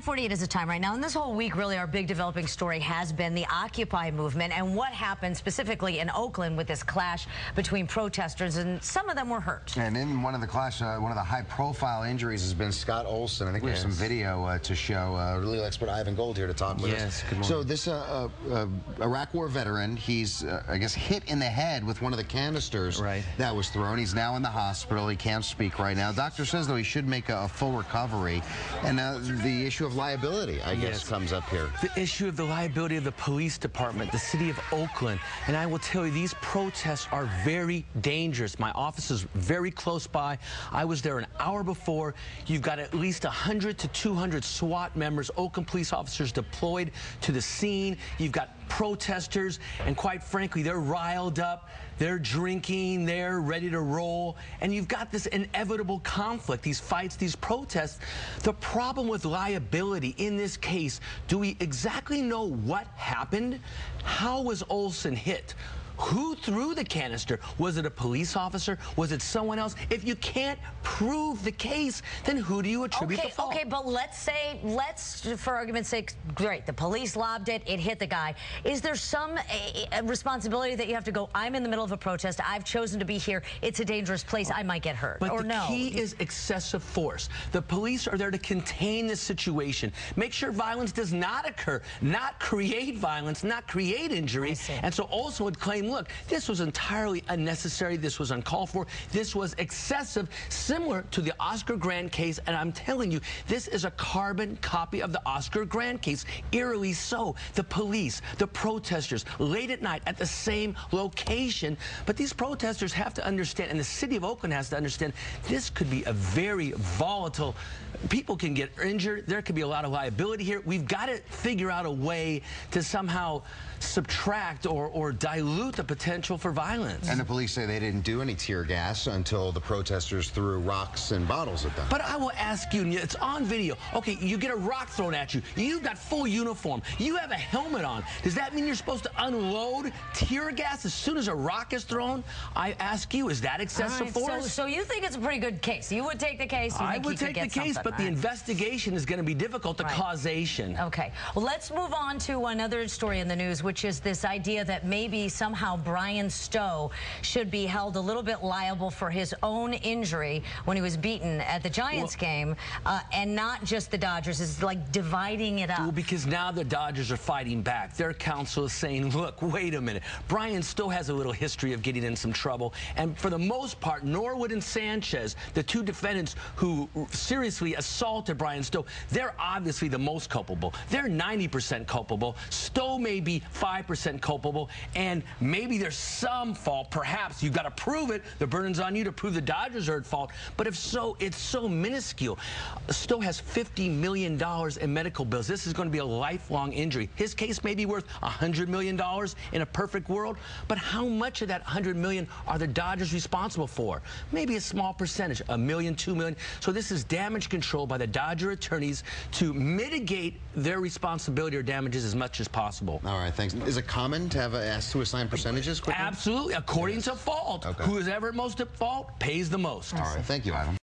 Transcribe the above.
9:48 is the time right now, and this whole week, really, our big developing story has been the Occupy movement and what happened specifically in Oakland with this clash between protesters, and some of them were hurt. And in one of the one of the high-profile injuries has been Scott Olson. I think we have some video to show. Legal expert Ivan Golde here to talk with us. Good morning. So this Iraq War veteran, he's I guess hit in the head with one of the canisters that was thrown. He's now in the hospital. He can't speak right now. Doctor says though he should make a full recovery, and the issue of liability, I guess, comes up here. The issue of the liability of the police department, the city of Oakland. And I will tell you, these protests are very dangerous. My office is very close by. I was there an hour before. You've got at least 100 to 200 SWAT members, Oakland police officers deployed to the scene. You've got protesters, and quite frankly, they're riled up, they're drinking, they're ready to roll, and you've got this inevitable conflict, these fights, these protests. The problem with liability in this case, do we exactly know what happened? How was Olson hit? Who threw the canister? Was it a police officer? Was it someone else? If you can't prove the case, then who do you attribute the fault? Okay, but let's, for argument's sake, great, the police lobbed it, it hit the guy. Is there some responsibility that you have to go, I'm in the middle of a protest, I've chosen to be here, it's a dangerous place, I might get hurt, or no? But the key is excessive force. The police are there to contain the situation, make sure violence does not occur, not create violence, not create injury. And so Olson would claim, look, this was entirely unnecessary. This was uncalled for. This was excessive, similar to the Oscar Grant case. And I'm telling you, this is a carbon copy of the Oscar Grant case, eerily so. The police, the protesters, late at night at the same location. But these protesters have to understand, and the city of Oakland has to understand, this could be a very volatile. People can get injured. There could be a lot of liability here. We've got to figure out a way to somehow subtract or dilute the potential for violence. And the police say they didn't do any tear gas until the protesters threw rocks and bottles at them. But I will ask you, and it's on video, okay, you get a rock thrown at you. You've got full uniform. You have a helmet on. Does that mean you're supposed to unload tear gas as soon as a rock is thrown? I ask you, is that excessive force? So you think it's a pretty good case? You would take the case? I would take the case, but the investigation is going to be difficult, the causation. Okay. Well, let's move on to another story in the news, which is this idea that maybe somehow Brian Stowe should be held a little bit liable for his own injury when he was beaten at the Giants game, and not just the Dodgers. It's like dividing it up. Well, because now the Dodgers are fighting back. Their counsel is saying, look, wait a minute. Brian Stowe has a little history of getting in some trouble, and for the most part, Norwood and Sanchez, the two defendants who seriously assaulted Brian Stowe, they're obviously the most culpable. They're 90% culpable. Stowe may be 5% culpable, and maybe there's some fault. Perhaps you've got to prove it. The burden's on you to prove the Dodgers are at fault. But if so, it's so minuscule. Stowe has $50 million in medical bills. This is going to be a lifelong injury. His case may be worth $100 million in a perfect world, but how much of that $100 million are the Dodgers responsible for? Maybe a small percentage, $1 million, $2 million. So this is damage control by the Dodger attorneys to mitigate their responsibility or damages as much as possible. All right, thanks. Is it common to have asked to assign percentages quickly? Absolutely, according to fault. Okay. Who is ever most at fault pays the most. All right, thank you, Ivan.